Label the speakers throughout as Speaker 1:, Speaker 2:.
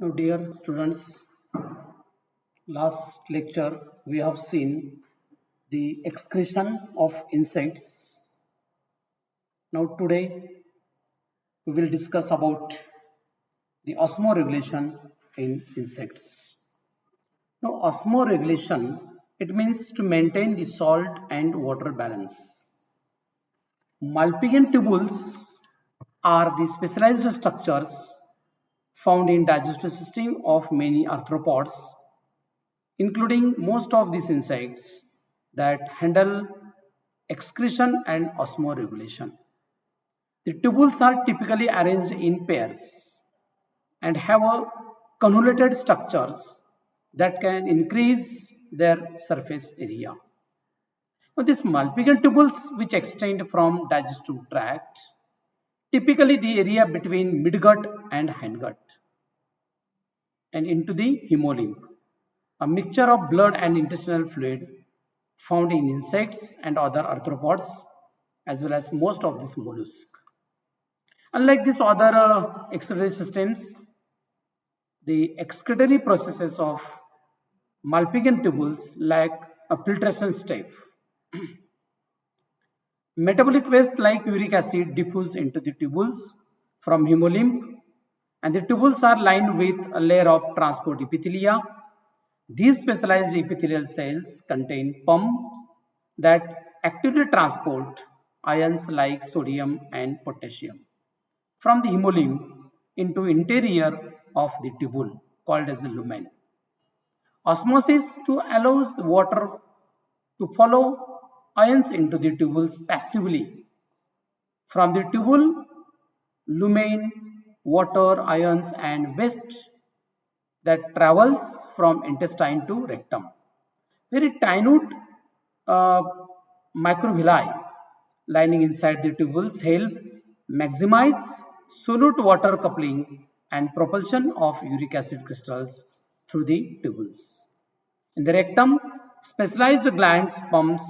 Speaker 1: Now, dear students, last lecture we have seen the excretion of insects. Now, today we will discuss about the osmoregulation in insects. Now, osmoregulation it means to maintain the salt and water balance. Malpighian tubules are the specialized structures found in digestive system of many arthropods including most of these insects that handle excretion and osmoregulation. The tubules are typically arranged in pairs and have a convoluted structures that can increase their surface area. Now, these Malpighian tubules which extend from digestive tract, typically the area between midgut and hindgut and into the hemolymph, a mixture of blood and intestinal fluid found in insects and other arthropods as well as most of these mollusks. Unlike these other excretory systems, the excretory processes of Malpighian tubules lack a filtration step. Metabolic waste like uric acid diffuse into the tubules from hemolymph and the tubules are lined with a layer of transport epithelia. These specialized epithelial cells contain pumps that actively transport ions like sodium and potassium from the hemolymph into interior of the tubule called as the lumen. Osmosis to allows the water to follow ions into the tubules passively. From the tubule, lumen, water, ions and waste that travels from intestine to rectum. Very minute uh, microvilli lining inside the tubules help maximize solute water coupling and propulsion of uric acid crystals through the tubules. In the rectum, specialized glands pumps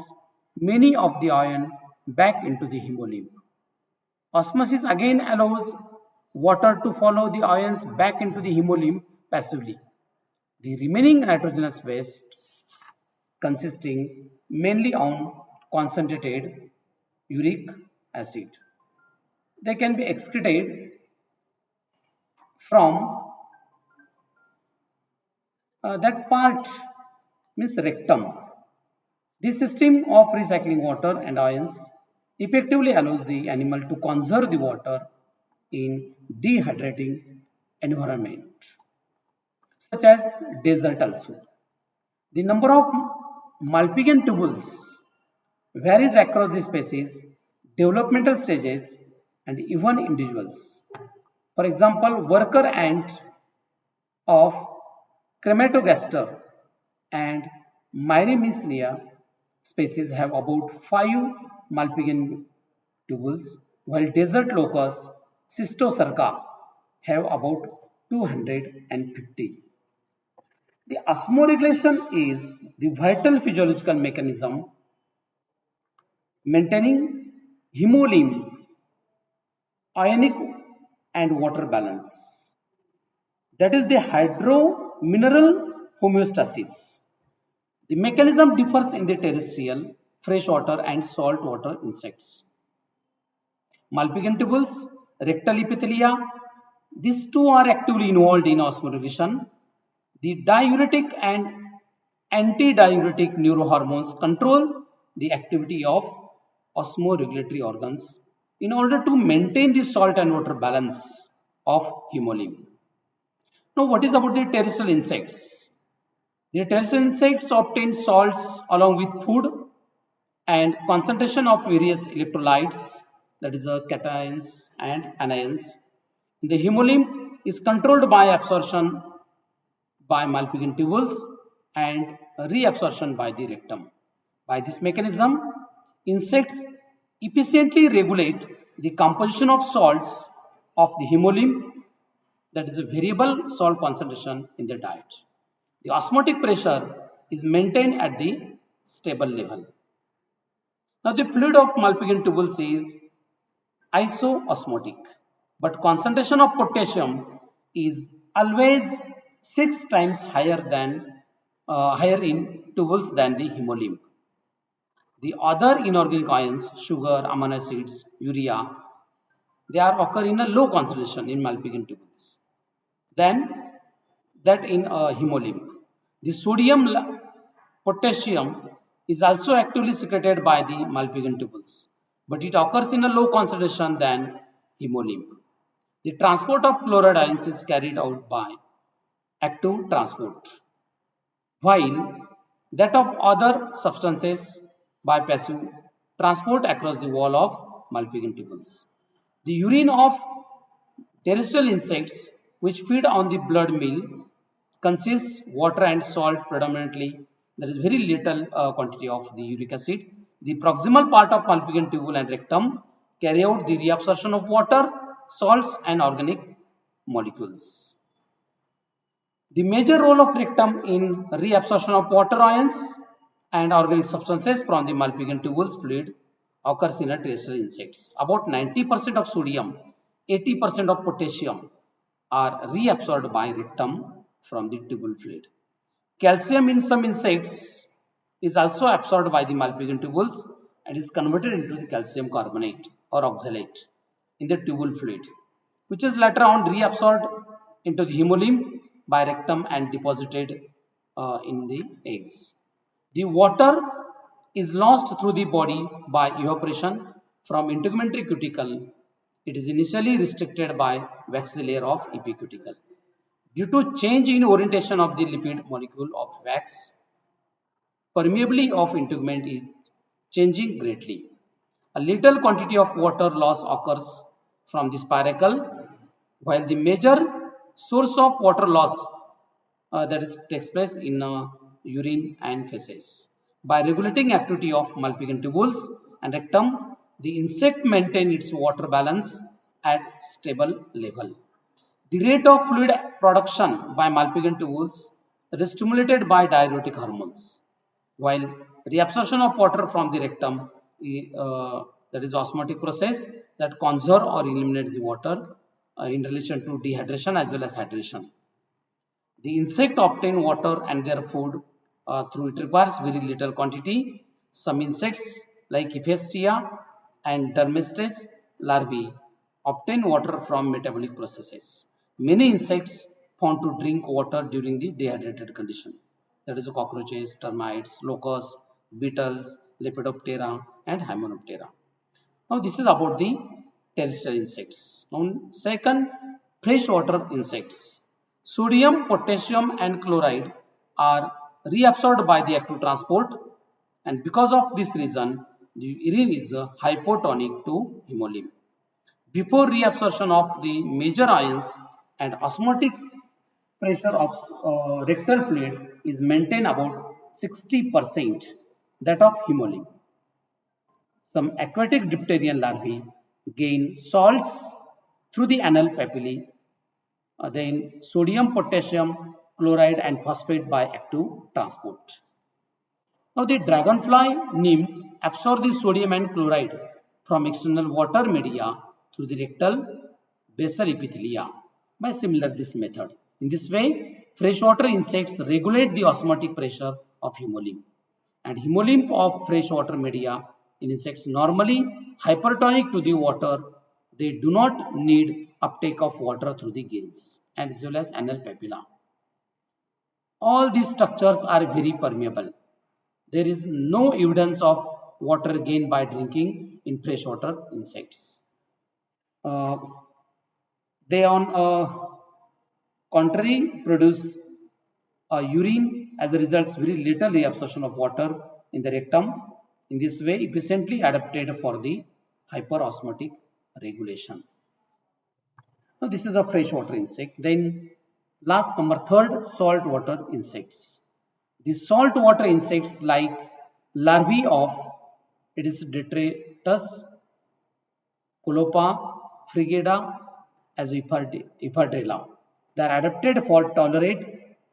Speaker 1: many of the ion back into the hemolymph. Osmosis again allows water to follow the ions back into the hemolymph passively. The remaining nitrogenous waste consisting mainly on concentrated uric acid. They can be excreted from that part means rectum. This system of recycling water and ions effectively allows the animal to conserve the water in dehydrating environment such as desert also. The number of Malpighian tubules varies across the species, developmental stages, and even individuals. For example, worker ant of Crematogaster and Myrmecia species have about 5 Malpighian tubules, while desert locust Cysticerca have about 250. The osmoregulation is the vital physiological mechanism maintaining hemolymph, ionic and water balance. That is the hydro-mineral homeostasis. The mechanism differs in the terrestrial, freshwater and saltwater insects. Malpighian tubules, rectal epithelia, these two are actively involved in osmoregulation. The diuretic and antidiuretic neurohormones control the activity of osmoregulatory organs in order to maintain the salt and water balance of hemolymph. Now, what is about the terrestrial insects? The terrestrial insects obtain salts along with food and concentration of various electrolytes, that is cations and anions. The hemolymph is controlled by absorption by Malpighian tubules and reabsorption by the rectum. By this mechanism, insects efficiently regulate the composition of salts of the hemolymph, that is a variable salt concentration in the diet. The osmotic pressure is maintained at the stable level. Now the fluid of Malpighian tubules is isoosmotic, but concentration of potassium is always 6 times higher in tubules than the hemolymph. The other inorganic ions, sugar, amino acids, urea, they are occur in a low concentration in Malpighian tubules than that in hemolymph. The sodium potassium is also actively secreted by the Malpighian tubules, but it occurs in a low concentration than hemolymph. The transport of chloride ions is carried out by active transport, while that of other substances by passive transport across the wall of Malpighian tubules. The urine of terrestrial insects which feed on the blood meal consists water and salt predominantly. There is very little quantity of the uric acid. The proximal part of Malpighian tubule and rectum carry out the reabsorption of water, salts and organic molecules. The major role of rectum in reabsorption of water ions and organic substances from the Malpighian tubules fluid occurs in terrestrial insects. About 90% of sodium, 80% of potassium are reabsorbed by rectum from the tubule fluid. Calcium in some insects is also absorbed by the Malpighian tubules and is converted into the calcium carbonate or oxalate in the tubule fluid, which is later on reabsorbed into the hemolymph by rectum and deposited in the eggs. The water is lost through the body by evaporation from integumentary cuticle. It is initially restricted by waxy layer of epicuticle. Due to change in orientation of the lipid molecule of wax, permeability of integument is changing greatly. A little quantity of water loss occurs from the spiracle, while the major source of water loss takes place in urine and feces. By regulating activity of Malpighian tubules and rectum, the insect maintains its water balance at stable level. The rate of fluid production by Malpighian tubules is stimulated by diuretic hormones, while reabsorption of water from the rectum, that is osmotic process that conserve or eliminates the water in relation to dehydration as well as hydration. The insect obtain water and their food through it requires very little quantity. Some insects like Ephestia and Dermestes larvae obtain water from metabolic processes. Many insects found to drink water during the dehydrated condition. That is cockroaches, termites, locusts, beetles, Lepidoptera and Hymenoptera. Now this is about the terrestrial insects. Now second, freshwater insects. Sodium, potassium and chloride are reabsorbed by the active transport, and because of this reason the urine is hypotonic to hemolymph. Before reabsorption of the major ions and osmotic pressure of rectal fluid is maintained about 60% that of hemolymph. Some aquatic dipterian larvae gain salts through the anal papillae, then sodium, potassium, chloride and phosphate by active transport. Now the dragonfly nymphs absorb the sodium and chloride from external water media through the rectal basal epithelia by similar this method. In this way, freshwater insects regulate the osmotic pressure of hemolymph, and hemolymph of freshwater media in insects normally hypertonic to the water. They do not need uptake of water through the gills and as well as anal papilla. All these structures are very permeable. There is no evidence of water gain by drinking in freshwater insects. They on contrary produce urine as a result very little reabsorption of water in the rectum. In this way efficiently adapted for the hyperosmotic regulation. Now this is a freshwater insect. Then last number third, saltwater insects. The saltwater insects like larvae of it is Detritus, Colopa, Frigida, as Epardella. They are adapted for tolerate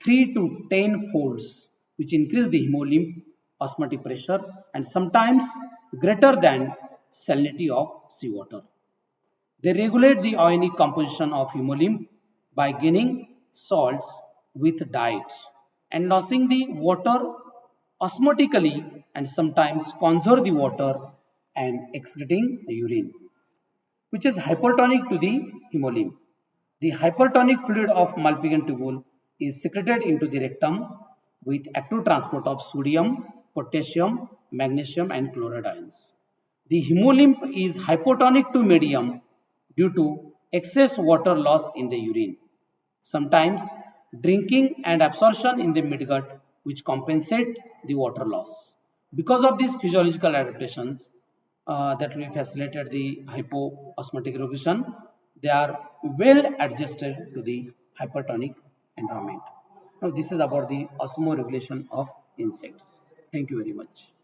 Speaker 1: 3 to 10 folds, which increase the hemolymph osmotic pressure and sometimes greater than salinity of seawater. They regulate the ionic composition of hemolymph by gaining salts with diet and losing the water osmotically and sometimes conserve the water and excreting the urine, which is hypertonic to the hemolymph. The hypertonic fluid of Malpighian tubule is secreted into the rectum with active transport of sodium, potassium, magnesium and chloride ions. The hemolymph is hypotonic to medium due to excess water loss in the urine. Sometimes drinking and absorption in the midgut which compensate the water loss. Because of these physiological adaptations that will facilitate the hypoosmotic regulation, they are well adjusted to the hypertonic environment. Now this is about the osmoregulation of insects. Thank you very much.